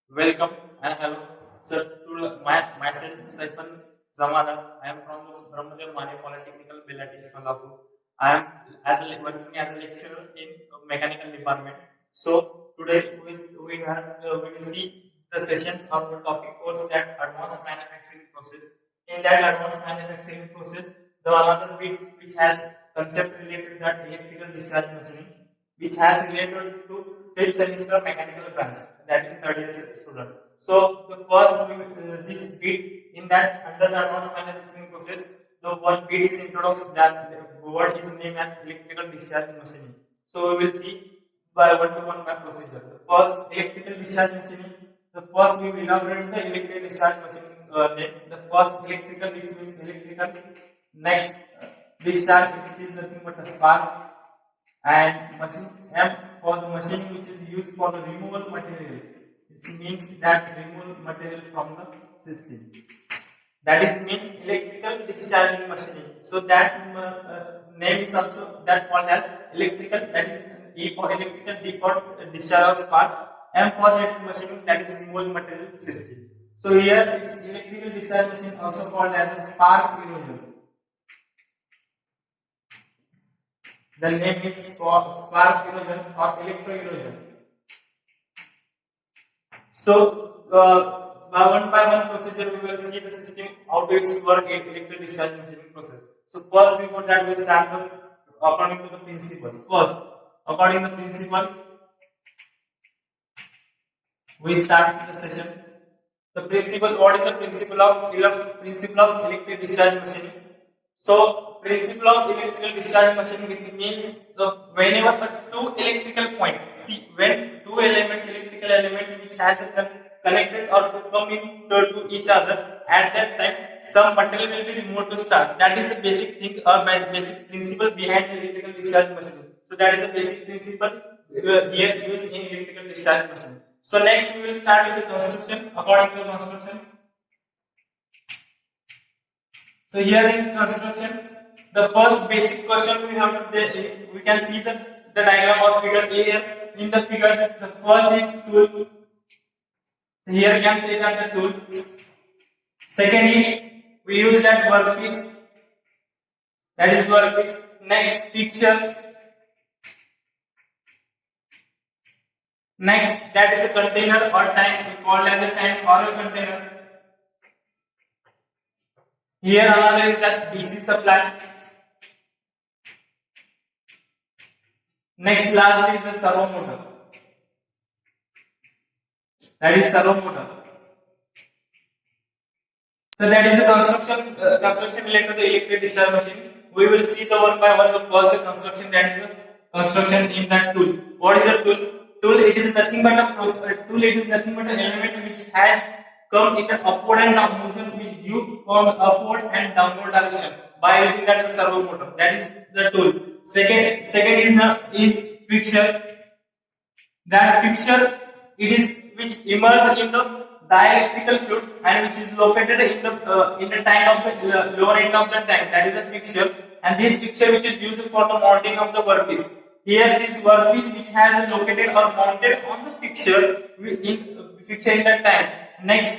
Welcome and hello, sir. To myself, Saifan Zamala. I am from Brahmadev Mane Polytechnical, Belati, Solapur. I am working as a lecturer in mechanical department. So today we will see the sessions of the topic course that advanced manufacturing process. In that advanced manufacturing process, the another bit which has concept related to that electrical discharge machining, which has related to fifth semester mechanical branch, that is third year student. So the first this bit in that under the advanced manufacturing process, the one bit is introduced that the word is named as electrical discharge machining. So we will see by one to one by procedure. The first electrical discharge machining. The first we will elaborate the electrical discharge machining name. The first electrical means electrical. Next discharge, it is nothing but a spark, and machine M for the machine which is used for the removal material. This means that remove material from the system. That is means electrical discharging machining. So that name is also that called as electrical. That is E for electrical, D for discharge of spark, M for that is machining, that is removal material system. So here is electrical discharge machine also called as a spark erosion. The name is spark erosion or electro erosion. So, by one procedure, we will see the system how to its work in electrical discharge machining process. So, first before that, we start the according to the principles. First, according to the principle, we start the session. The principle. What is the principle of electric discharge machining? So, principle of electrical discharge machining, which means whenever the two electrical points, see when two elements, electrical elements which has connected or to come in to each other, at that time some material will be removed to start. That is the basic thing or basic principle behind electrical discharge machining. So that is the basic principle here used in electrical discharge machining. So next we will start with the construction. According to the construction, so here in construction, the first basic question we have to we can see the diagram or figure A here. In the figure, the first is tool. So here you can say that the tool. Second is we use that workpiece. That is workpiece. Next fixture. Next that is a container or tank, called as a tank or a container. Here another is that DC supply. Next last is the servo motor. That is servo motor. So that is the construction related to the electric discharge machine. We will see the one by one. The first construction, that is the construction in that tool. What is a tool? Tool, it is nothing but a tool. It is nothing but an element which has come in the upward and down motion, which due from upward and downward direction by using that the servo motor. That is the tool. Second is fixture. That fixture, it is which immersed in the dielectrical fluid and which is located in the tank of the lower end of the tank. That is a fixture, and this fixture which is used for the mounting of the workpiece. Here this workpiece which has located or mounted on the fixture in the tank. Next,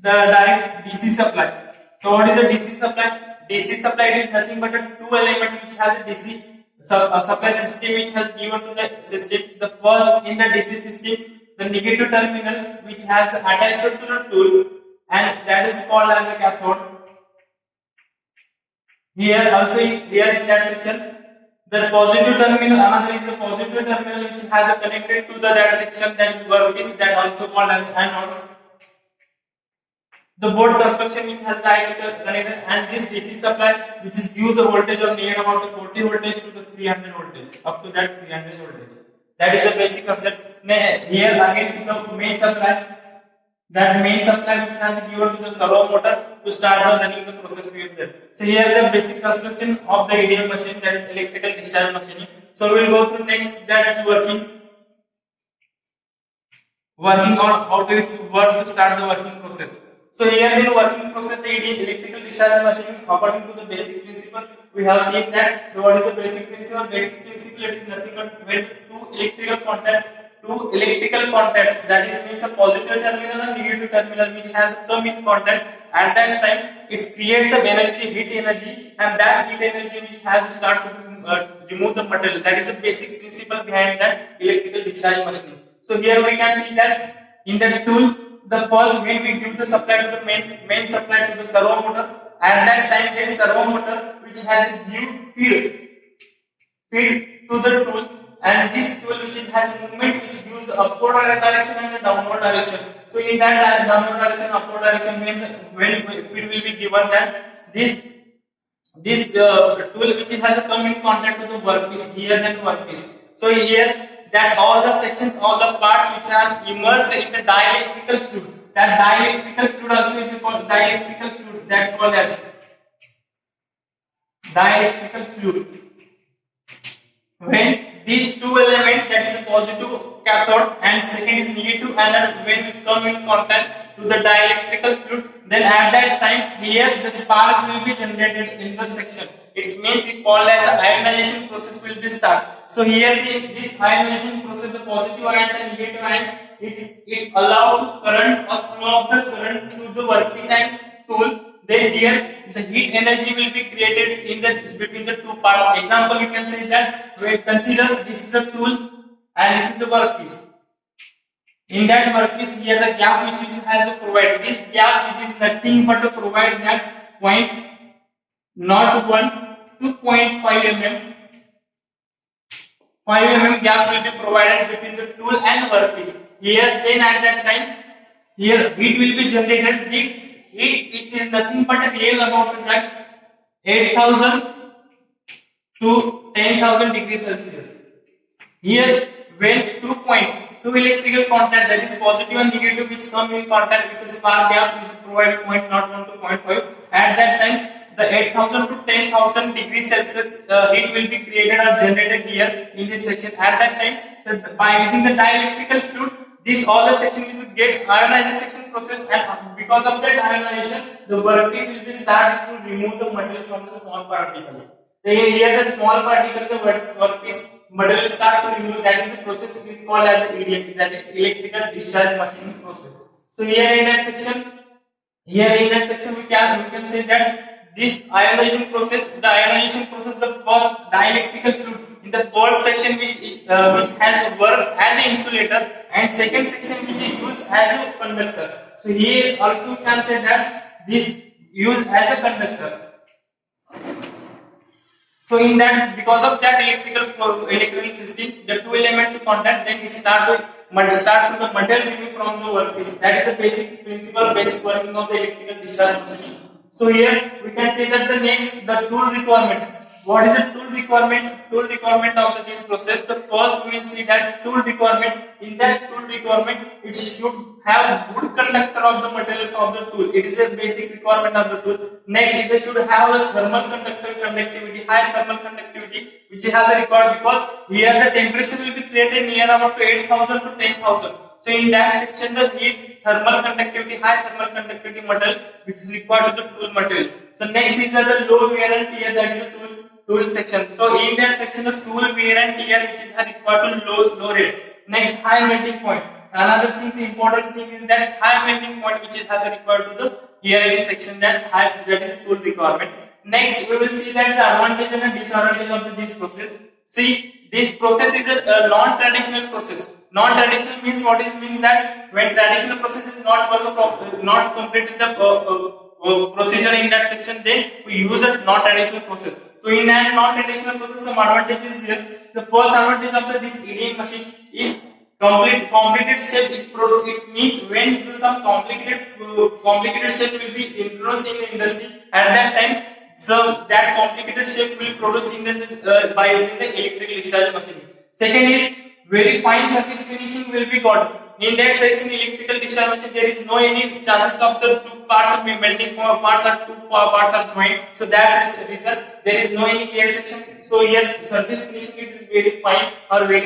the direct DC supply. So what is a DC supply? DC supply is nothing but two elements which has a DC supply system which has given to the system. The first in the DC system, the negative terminal which has attached to the tool, and that is called as a cathode. Here also here in that section, the positive terminal, another is the positive terminal which has connected to the that section, that is workpiece, that also called as anode. The board construction which has connected, and this DC supply which is give the voltage of near about the 40 voltage to the 300 voltage, up to that 300 voltage. That is a basic concept. Here again the main supply, that main supply which has given to the servo motor to start running the process with them. So here the basic construction of the EDM machine, that is electrical discharge machining. So we will go through next, that is working on how to work to start the working process. So here in working process, the electrical discharge machining, according to the basic principle, we have seen that what is the basic principle? Basic principle, it is nothing but when two two electrical contact, that is means a positive terminal and negative terminal which has come in contact, at that time it creates some energy, heat energy, and that heat energy which has to start to remove the material. That is the basic principle behind that electrical discharge machining. So here we can see that in the tool, the first when we give the supply to the main supply to the servo motor, at that time this servo motor which has give feed to the tool, and this tool which has movement which gives the upward direction and the downward direction. So in that downward direction, upward direction, when feed will be given, that this tool which has come in contact with the workpiece, here and workpiece. So here that all the sections, all the parts which has immersed in the dielectrical fluid. That dielectrical fluid also is called dielectrical fluid, that called as dielectrical fluid. When these two elements, that is a positive cathode and second is negative anode, when come in contact to the dielectrical fluid, then at that time here the spark will be generated in the section. It means it called as ionization process will be start. So here this ionization process, the positive ions and negative ions, it's allowed to current or flow of the current to the workpiece and tool. Then here the heat energy will be created in the between the two parts. Example, you can say that we consider this is the tool and this is the workpiece. In that workpiece, here the gap which is has to provide, this gap which is nothing but to provide that point not 1 to 0.5 mm. 5 mm gap will be provided between the tool and workpiece. Here then at that time, here heat will be generated. Heat it is nothing but real about that 8,000 to 10,000 degrees Celsius. Here when 2 electrical contact, that is positive and negative, which come in contact with the spark gap which provide 0.01 to 0.5, at that time the 8,000 to 10,000 degrees Celsius heat will be created or generated here in this section. At that time, by using the dielectrical fluid, this all the section is get ionization process, and because of that ionization, the workpiece will be start to remove the material from the small particles. Here the small particles, the workpiece material will start to remove. That is the process. It is called as EDM, that is electrical discharge machining process. So here in that section, we can say that this ionization process, the first dielectrical fluid in the first section which has worked as an insulator, and second section which is used as a conductor. So here also you can say that this used as a conductor. So in that, because of that electrical system, the two elements contact, then it start to the material remove from the workpiece. That is the basic principle, basic working of the electrical discharge machining. So here we can say that the tool requirement. What is the tool requirement? Tool requirement of this process. The first we will see that tool requirement. In that tool requirement, it should have good conductor of the material of the tool. It is a basic requirement of the tool. Next, it should have a thermal conductivity, high thermal conductivity, which has a record because here the temperature will be created near about 8,000 to 10,000. So in that section, the heat, thermal conductivity, high thermal conductivity material which is required to the tool material. So next is the low wear and tear, that is the tool section. So in that section, the tool wear and tear which is required to low rate. Next, high melting point. Another thing, the important thing is that high melting point which is required to the here in section, that is tool requirement. Next, we will see that the advantage and disadvantage of this process. See, this process is a non-traditional process. Non-traditional means what it means that when traditional process is not completed the procedure in that section, then we use a non-traditional process. So in a non-traditional process, some advantages here. The first advantage of this EDM machine is complicated shape. It means when some complicated shape will be introduced in the industry, at that time, so that complicated shape will produce in by using the electrical discharge machine. Second is very fine surface finishing will be got. In that section, electrical discharge machine, there is no any chances of the two parts of melting parts are joined. So that's the reason there is no any clear section. So here surface finishing it is very fine or very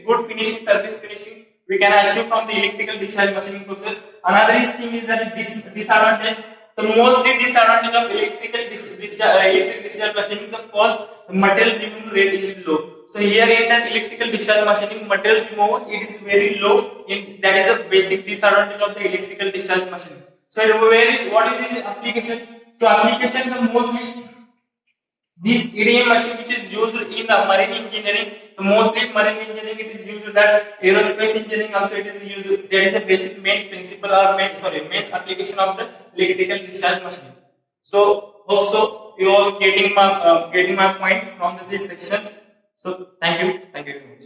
good finishing, surface finishing we can achieve from the electrical discharge machining process. Another thing is that disadvantage. The mostly disadvantage of electrical discharge machining, the first material removal rate is low. So here in an electrical discharge machining, material removal it is very low. In that is a basic disadvantage of the electrical discharge machining. So where is what is the application? So application the mostly this EDM machine which is used in the marine engineering, mostly marine engineering it is used, that aerospace engineering also it is used. That is a basic main principle or main application of the electrical discharge machine. So hope so you all getting my points from these sections. So thank you very much.